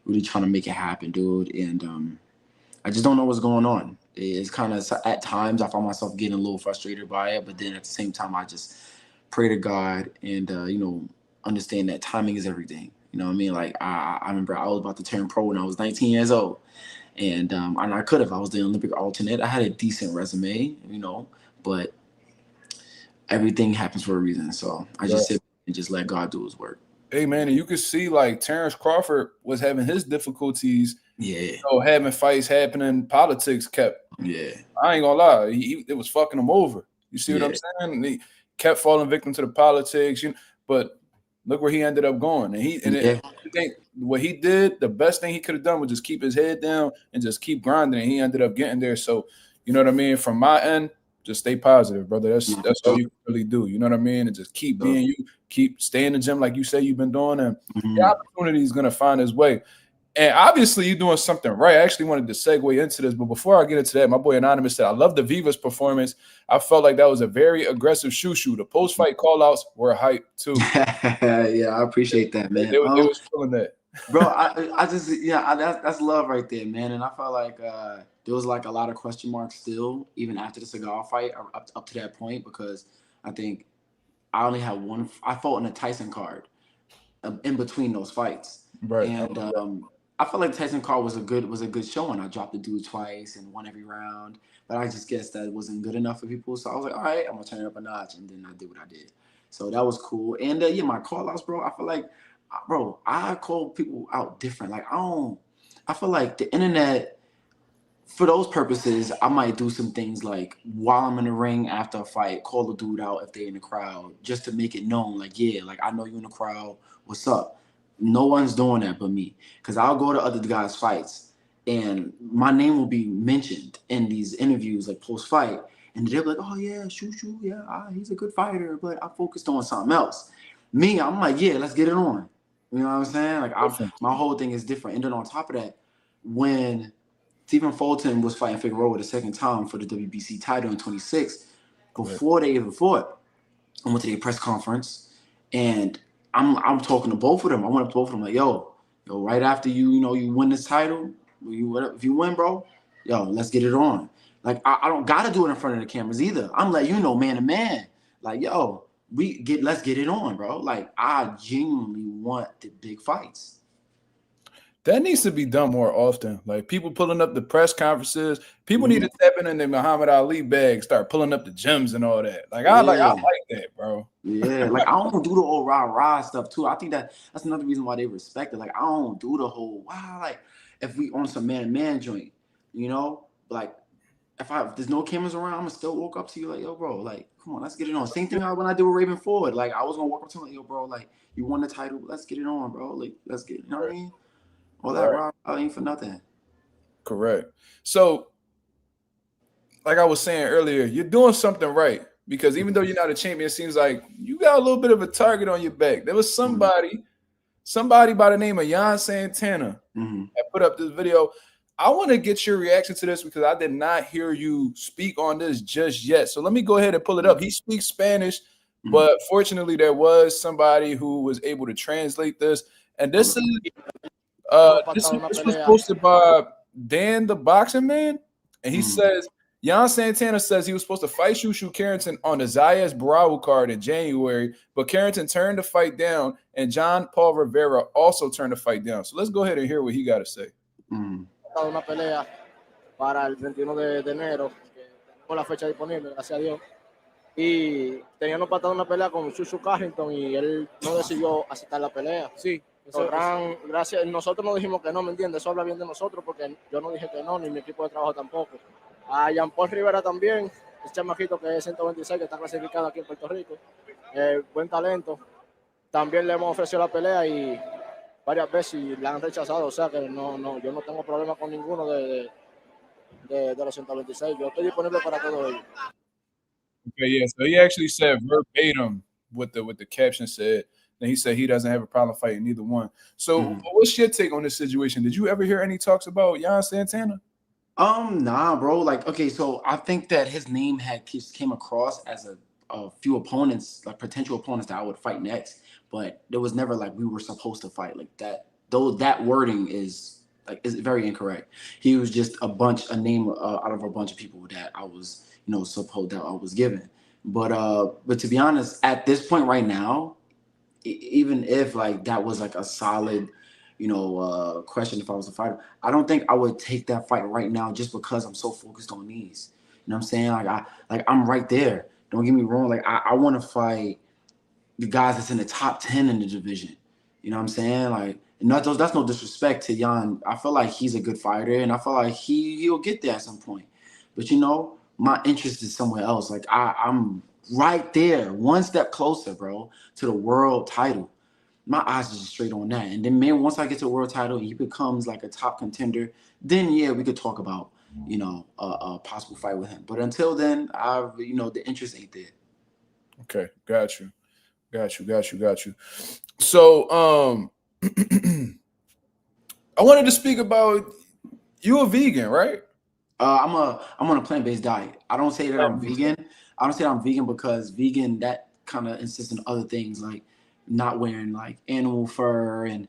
really trying to make it happen, dude. And I just don't know what's going on. It's kind of at times I find myself getting a little frustrated by it, but then at the same time I just pray to God and understand that timing is everything. You know what I mean? Like I remember I was about to turn pro when I was 19 years old. And I could have. I was the Olympic alternate. I had a decent resume, but everything happens for a reason. So I Right. just sit and just let God do his work. Hey man, and you could see like Terrence Crawford was having his difficulties, Yeah, having fights happening. Politics kept. yeah, I ain't gonna lie, it was fucking him over. You see what I'm yeah, saying? And he kept falling victim to the politics. But look where he ended up going. yeah, I think what he did, the best thing he could have done was just keep his head down and just keep grinding. And he ended up getting there. So you know what I mean. From my end, just stay positive, brother. yeah. That's all you can really do. You know what I mean? And just keep So, being you. Keep staying in the gym like you say you've been doing, and the mhm. opportunity is gonna find its way. And obviously, you're doing something right. I actually wanted to segue into this, but before I get into that, my boy Anonymous said, I love the Vivas performance. I felt like that was a very aggressive Shu Shu. The post fight call outs were hype too. Yeah, I appreciate that, They, man. they, they was feeling that. Bro, I just that's love right there, man. And I felt like there was like a lot of question marks still, even after the cigar fight, up to that point, because I think I only had one. I fought in a Tyson card in between those fights, Right. I and love that. I felt like the Tyson card was a good showing. I dropped the dude twice and won every round, but I just guess that wasn't good enough for people. So I was like, all right, I'm gonna turn it up a notch, and then I did what I did. So that was cool. And yeah, my call outs, bro. I feel like, bro, I call people out different. Like I don't. I feel like the internet for those purposes, I might do some things like while I'm in the ring after a fight, call a dude out if they're in the crowd, just to make it known, like, yeah, like I know you in the crowd. What's up? No one's doing that but me. Cause I'll go to other guys' fights and my name will be mentioned in these interviews, like post fight. And they'll be like, oh yeah, Shu Shu, yeah, he's a good fighter, but I focused on something else. Me, I'm like, yeah, let's get it on. You know what I'm saying? Like Different. my whole thing is different. And then on top of that, when Stephen Fulton was fighting Figueroa the second time for the WBC title in 26. Right. Before they even fought, I went to their press conference and I'm talking to both of them. I went up to both of them like, yo, right after you win this title, if you win, bro, yo, let's get it on. Like I don't gotta do it in front of the cameras either. I'm letting you know, man to man. Like, yo, let's get it on, bro. Like I genuinely want the big fights. That needs to be done more often. Like people pulling up the press conferences. People need Mhm. to step in their Muhammad Ali bag, start pulling up the gyms and all that. I Yeah. like that, bro. Yeah, like I don't do the whole rah stuff too. I think that's another reason why they respect it. Like I don't do the whole wow. Like if we on some man to man joint, like if there's no cameras around, I'm gonna still walk up to you like, yo, bro, like, come on, let's get it on. Same thing when I do with Raven Forward. Like, I was gonna walk up to him like, yo, bro, like, you won the title, let's get it on, bro. Like, let's get, you know what I mean? All that Right. rock ain't for nothing. Correct. So, like I was saying earlier, you're doing something right because even though you're not a champion, it seems like you got a little bit of a target on your back. There was somebody by the name of Jan Santana that put up this video. I want to get your reaction to this because I did not hear you speak on this just yet. So let me go ahead and pull it up. He speaks Spanish, but fortunately there was somebody who was able to translate this. And this was posted by Dan the Boxing Man. And he says, Jan Santana says he was supposed to fight Shu Shu Carrington on the Zayas Bravo card in January, but Carrington turned the fight down, and John Paul Rivera also turned the fight down. So let's go ahead and hear what he got to say. Una pelea para el 31 de enero, que tenemos la fecha disponible, gracias a Dios. Y teníamos pactado una pelea con Shu Shu Carrington y él no decidió aceptar la pelea. Sí. Gracias, nosotros no dijimos que no, ¿me entiendes? Eso habla bien de nosotros porque yo no dije que no, ni mi equipo de trabajo tampoco. A Jean Paul Rivera también, el chamajito que es 126, que está clasificado aquí en Puerto Rico, buen talento. También le hemos ofrecido la pelea y varias veces y la han rechazado, o sea que no, yo no tengo problema con ninguno de los 126, yo estoy disponible para todo ello. Okay, yeah, so he actually said verbatim what the caption said. Then he said he doesn't have a problem fighting neither one. So what's your take on this situation? Did you ever hear any talks about Jan Santana? Nah, bro. Like, okay, so I think that his name came across as a few opponents, like potential opponents that I would fight next, but there was never like we were supposed to fight like that. Though that wording is very incorrect. He was just a name out of a bunch of people that I was, supposed that I was given. But to be honest, at this point right now, even if like that was like a solid, question if I was a fighter, I don't think I would take that fight right now just because I'm so focused on these. You know what I'm saying? I'm right there. Don't get me wrong. Like I want to fight the guys that's in the top 10 in the division. You know what I'm saying? Like, that's no disrespect to Jan. I feel like he's a good fighter, and I feel like he'll get there at some point. But my interest is somewhere else. Like I'm right there, one step closer, bro, to the world title. My eyes are just straight on that. And then, man, once I get to a world title and he becomes like a top contender, then yeah, we could talk about, a possible fight with him. But until then, the interest ain't there. Okay, got you. So, I wanted to speak about you a vegan, right? I'm on a plant-based diet. I don't say that I'm vegan. I don't say I'm vegan because vegan, that kind of insists on other things like not wearing like animal fur and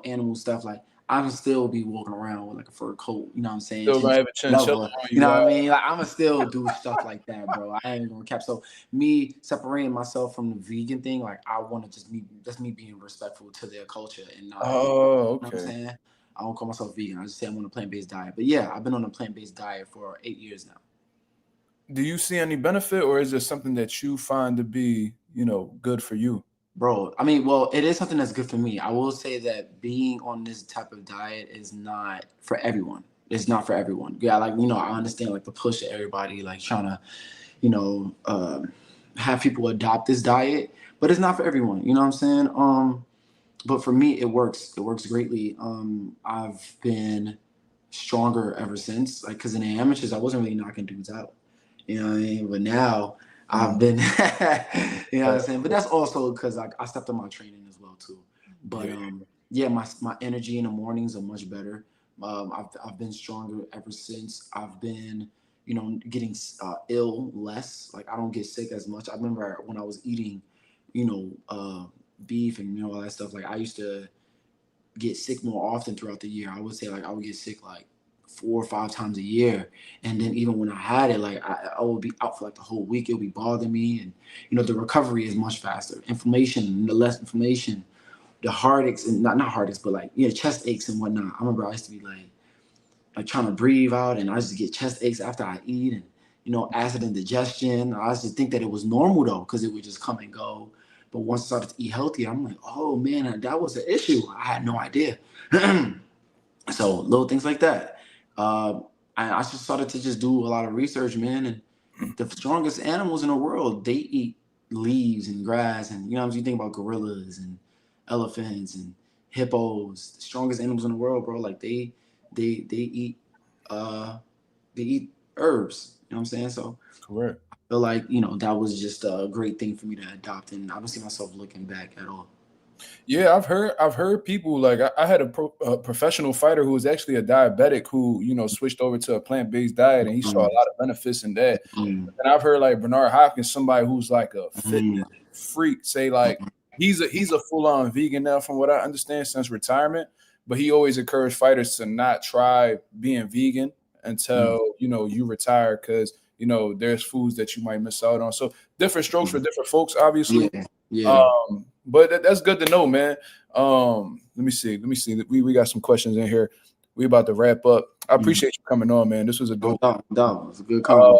animal stuff. Like I'm still be walking around with like a fur coat. You know what I'm saying? Still have a chinchilla. You know what I mean? Like I'ma still do stuff like that, bro. I ain't gonna cap. So me separating myself from the vegan thing, like I want to that's me being respectful to their culture and not. Okay. You know what I'm saying? I don't call myself vegan. I just say I'm on a plant-based diet. But yeah, I've been on a plant-based diet for 8 years now. Do you see any benefit, or is there something that you find to be, good for you? Bro, I mean, well, it is something that's good for me. I will say that being on this type of diet is not for everyone. It's not for everyone. Yeah, like, I understand like the push of everybody, like trying to, have people adopt this diet, but it's not for everyone. You know what I'm saying? But for me, it works. It works greatly. I've been stronger ever since, like, because in the amateurs, I wasn't really knocking dudes out. You know what I mean? But now I've been, you know what I'm saying? But that's also because I stepped on my training as well too. But yeah, my energy in the mornings are much better. I've been stronger ever since. I've been, getting ill less. Like I don't get sick as much. I remember when I was eating, beef and all that stuff. Like I used to get sick more often throughout the year. I would say like I would get sick like 4 or 5 times a year, and then even when I had it, like I would be out for like the whole week. It would be bothering me, and the recovery is much faster. Inflammation, the less inflammation, the heartaches, and not heartaches, but like chest aches and whatnot. I remember I used to be like trying to breathe out, and I used to get chest aches after I eat, and acid indigestion. I used to think that it was normal though, because it would just come and go. But once I started to eat healthy, I'm like, oh man, that was an issue. I had no idea. So little things like that. I just started to just do a lot of research, man. And the strongest animals in the world, they eat leaves and grass, and you know, you think about gorillas and elephants and hippos, the strongest animals in the world, bro. Like they eat uh they eat herbs. You know what I'm saying? So Correct. I feel like, you know, that was just a great thing for me to adopt, and I don't see myself looking back at all. Yeah, I've heard people like I had a professional fighter who was actually a diabetic who switched over to a plant-based diet and he saw a Mm, lot of benefits in that. mm, And I've heard like Bernard Hopkins, somebody who's like a mm, fitness freak, say like he's a full-on vegan now, from what I understand, since retirement. But he always encouraged fighters to not try being vegan mm, until you retire, because there's foods that you might miss out on. So different strokes for mm. different folks, obviously. Yeah, yeah. But that's good to know, man. Let me see. We got some questions in here. We about to wrap up. I Mm. appreciate you coming on, man. This was a No dope. doubt, no doubt. It's a good convo.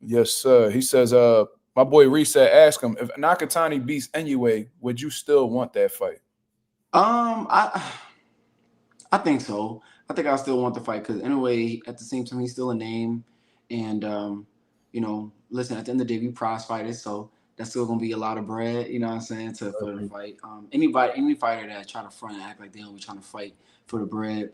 Yes, sir. He says, my boy Reset, ask him if Nakatani beats anyway, would you still want that fight? I think so. I think I still want the fight because anyway, at the same time, he's still a name, and you know, listen. At the end of the day, we prize fighters, so that's still gonna be a lot of bread. You know what I'm saying to for the fight. Any fighter that try to front and act like they don't be trying to fight for the bread,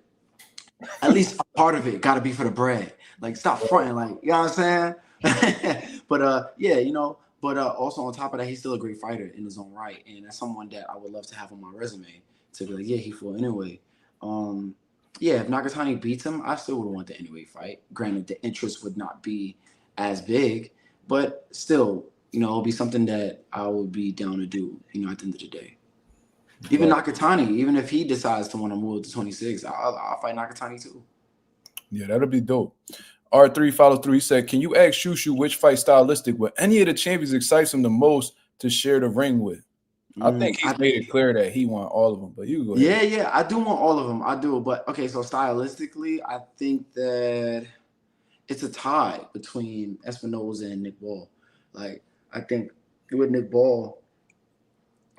at least a part of it got to be for the bread. Like stop fronting, like you know what I'm saying. But yeah, you know. But also on top of that, he's still a great fighter in his own right, and that's someone that I would love to have on my resume to be like, yeah, he fought anyway. Um, yeah, if Nakatani beats him, I still would want the anyway fight. Granted, the interest would not be as big, but still, you know, it'll be something that I would be down to do. You know, at the end of the day, even Right. Nakatani, even if he decides to want to move to 26, I'll fight Nakatani too. Yeah, that'll be dope. R3 follows through. He said, can you ask Shu Shu which fight stylistic with any of the champions excites him the most to share the ring with? I think I he's made it clear that he want all of them, but you go ahead. Yeah, I do want all of them. I do, but okay. So stylistically, I think that it's a tie between Espinoza and Nick Ball. Like I think with Nick Ball,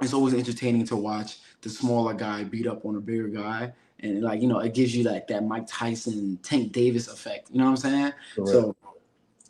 it's always entertaining to watch the smaller guy beat up on a bigger guy, and like you know, it gives you like that Mike Tyson, Tank Davis effect. You know what I'm saying? Correct. So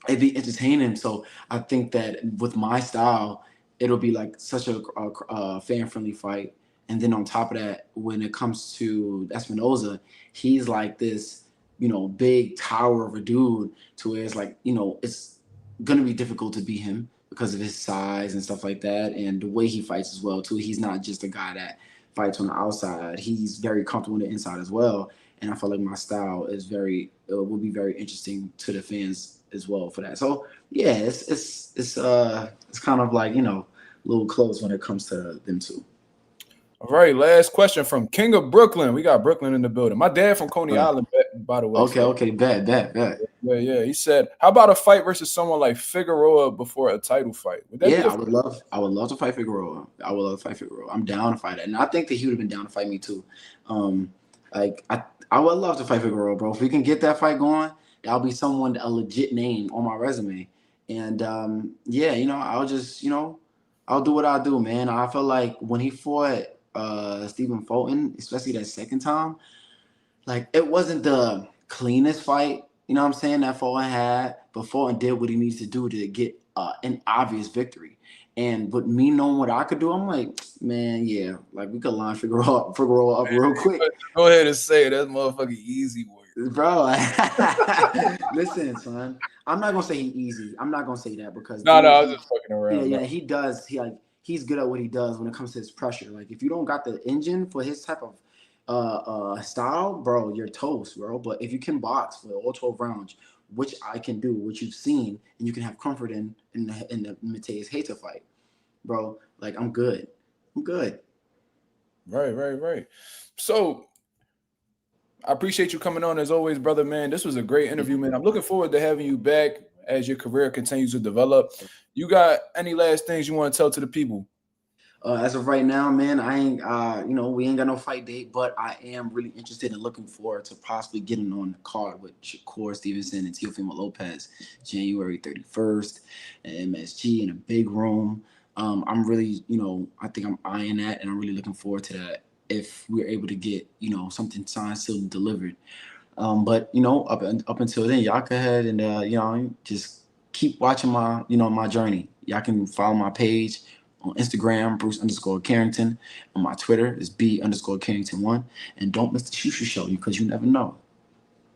it'd be entertaining. So I think that with my style, it'll be like such a fan friendly fight. And then on top of that, when it comes to Espinoza, he's like this, you know, big tower of a dude to where it's like, you know, it's gonna be difficult to beat him because of his size and stuff like that, and the way he fights as well too. He's not just a guy that fights on the outside. He's very comfortable on the inside as well. And I feel like my style is will be very interesting to the fans as well for that. So yeah, it's kind of like, you know, a little close when it comes to them two. All right, last question from King of Brooklyn. We got Brooklyn in the building. My dad from Coney Island, by the way. Okay, bet. Yeah. He said, how about a fight versus someone like Figueroa before a title fight? I would love to fight Figueroa. I'm down to fight it. And I think that he would have been down to fight me too. Like I would love to fight Figueroa, bro. If we can get that fight going, that'll be a legit name on my resume. And yeah, you know, I'll do what I do, man. I feel like when he fought Stephen Fulton, especially that second time, like it wasn't the cleanest fight, you know what I'm saying, that Fulton had, but Fulton did what he needs to do to get an obvious victory. And with me knowing what I could do, I'm like, man, yeah, like we could line Figueroa up real quick. Go ahead and say it. That's motherfucking easy work. Bro, listen, son. I'm not gonna say he's easy. I'm not gonna say that because No, I was just fucking around. Yeah, he does. He's good at what he does when it comes to his pressure. Like if you don't got the engine for his type of style, bro, you're toast, bro. But if you can box for all 12 rounds, which I can do, which you've seen, and you can have comfort in the Mateus Hayter fight, bro, like I'm good. Right. So I appreciate you coming on as always, brother, man. This was a great interview, man. I'm looking forward to having you back as your career continues to develop. You got any last things you want to tell to the people? As of right now, man, I ain't, you know, we ain't got no fight date, but I am really interested and looking forward to possibly getting on the card with Shakur Stevenson and Teofimo Lopez, January 31st at MSG in a big room. I'm really, you know, I think I'm eyeing that, and I'm really looking forward to that if we're able to get, you know, something signed, sealed, and delivered. But up until then, y'all go ahead and just keep watching my journey. Y'all can follow my page on Instagram, Bruce_Carrington. On my Twitter is B_Carrington1. And don't miss the Shu Shu Show because you never know.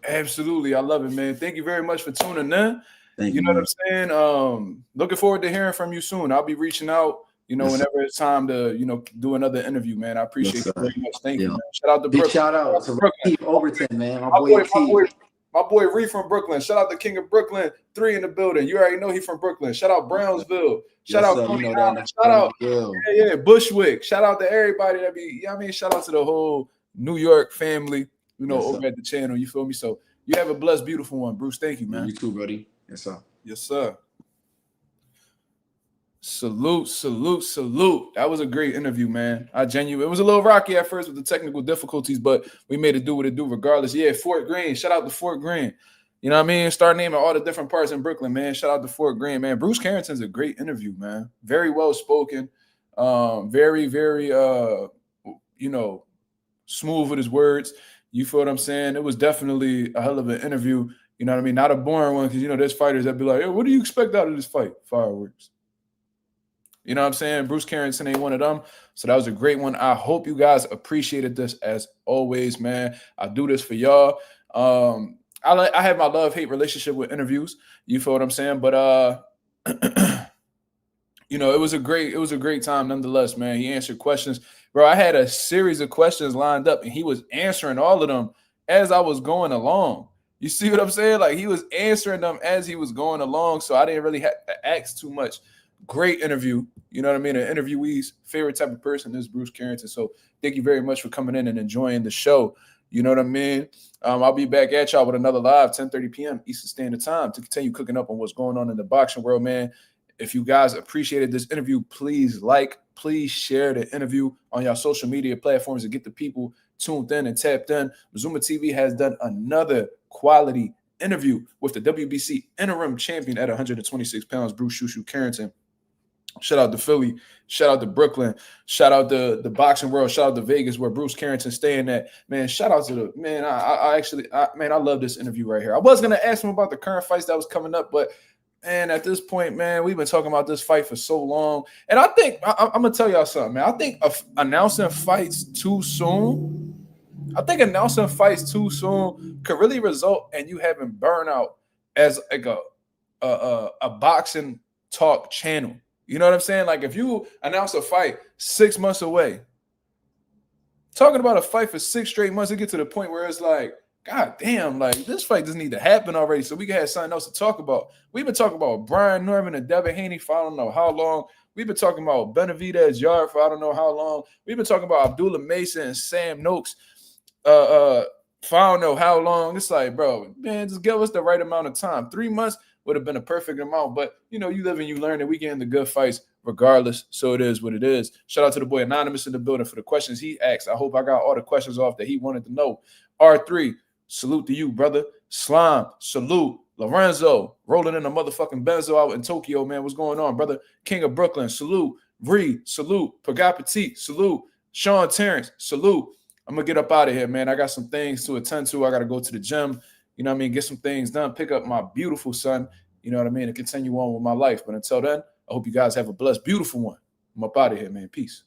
Absolutely. I love it, man. Thank you very much for tuning in. Thank You you, know man. what I'm saying? Looking forward to hearing from you soon. I'll be reaching out, Yes, whenever it's time to, do another interview, man. I appreciate yes, you very much. Thank you, yeah. man. Shout out to Big Brooklyn. shout out to Brooklyn. Keith Overton, man. My My boy boy, T. my boy Ree from Brooklyn. Shout out to King of Brooklyn 3 in the building. You already know he from Brooklyn. Shout out Brownsville. Shout Yes, out sir. Coney You know Island. that. Shout out, Yeah. yeah, Bushwick. Shout out to everybody that be, shout out to the whole New York family, Yes, over sir. at the channel. You feel me? So you have a blessed, beautiful one, Bruce. Thank you, man. You too, buddy. Yes, sir. Yes, sir. Salute, salute, salute. That was a great interview, man. It was a little rocky at first with the technical difficulties, but we made it do what it do regardless. Yeah, Fort Greene. Shout out to Fort Greene. You know what I mean? Start naming all the different parts in Brooklyn, man. Shout out to Fort Greene, man. Bruce Carrington's a great interview, man. Very well spoken. Very, very smooth with his words. You feel what I'm saying? It was definitely a hell of an interview. You know what I mean? Not a boring one, because there's fighters that be like, hey, what do you expect out of this fight? Fireworks. You know what I'm saying? Bruce Carrington ain't one of them. So that was a great one. I hope you guys appreciated this as always, man. I do this for y'all. I have my love-hate relationship with interviews. You feel what I'm saying? But it was a great time nonetheless, man. He answered questions. Bro, I had a series of questions lined up and he was answering all of them as I was going along. You see what I'm saying? Like, he was answering them as he was going along. So I didn't really have to ask too much. Great interview. You know what I mean? An interviewee's favorite type of person is Bruce Carrington. So thank you very much for coming in and enjoying the show. You know what I mean? I'll be back at y'all with another live 10:30 p.m. Eastern Standard Time to continue cooking up on what's going on in the boxing world, man. If you guys appreciated this interview, please share the interview on your social media platforms to get the people tuned in and tapped in. Mazuma TV has done another quality interview with the WBC interim champion at 126 pounds, Bruce Shu Shu Carrington. Shout out to Philly. Shout out to Brooklyn. Shout out to the boxing world. Shout out to Vegas, where Bruce Carrington's staying at. Man, shout out to the man. I love this interview right here. I was gonna ask him about the current fights that was coming up, but man, at this point, man, we've been talking about this fight for so long, and I think I'm gonna tell y'all something, man. I think announcing fights too soon. I think announcing fights too soon could really result in you having burnout as like a boxing talk channel. You know what I'm saying? Like, if you announce a fight 6 months away, talking about a fight for 6 straight months, it gets to the point where it's like, God damn, like, this fight doesn't need to happen already so we can have something else to talk about. We've been talking about Brian Norman and Devin Haney for I don't know how long. We've been talking about Benavidez Yard for I don't know how long. We've been talking about Abdullah Mason and Sam Noakes for I don't know how long. It's like, bro, man, just give us the right amount of time. 3 months would have been a perfect amount, but you live and you learn, and we get in the good fights regardless. So it is what it is. Shout out to the boy Anonymous in the building for the questions he asked. I hope I got all the questions off that he wanted to know. R3, salute to you, brother. Slime, salute. Lorenzo, rolling in a motherfucking benzo out in Tokyo, man. What's going on, brother? King of Brooklyn, salute. Bree, salute. Pagat Petit, salute. Sean Terrence, salute. I'm going to get up out of here, man. I got some things to attend to. I got to go to the gym. You know what I mean? Get some things done. Pick up my beautiful son, you know what I mean? And continue on with my life. But until then, I hope you guys have a blessed, beautiful one. I'm up out of here, man. Peace.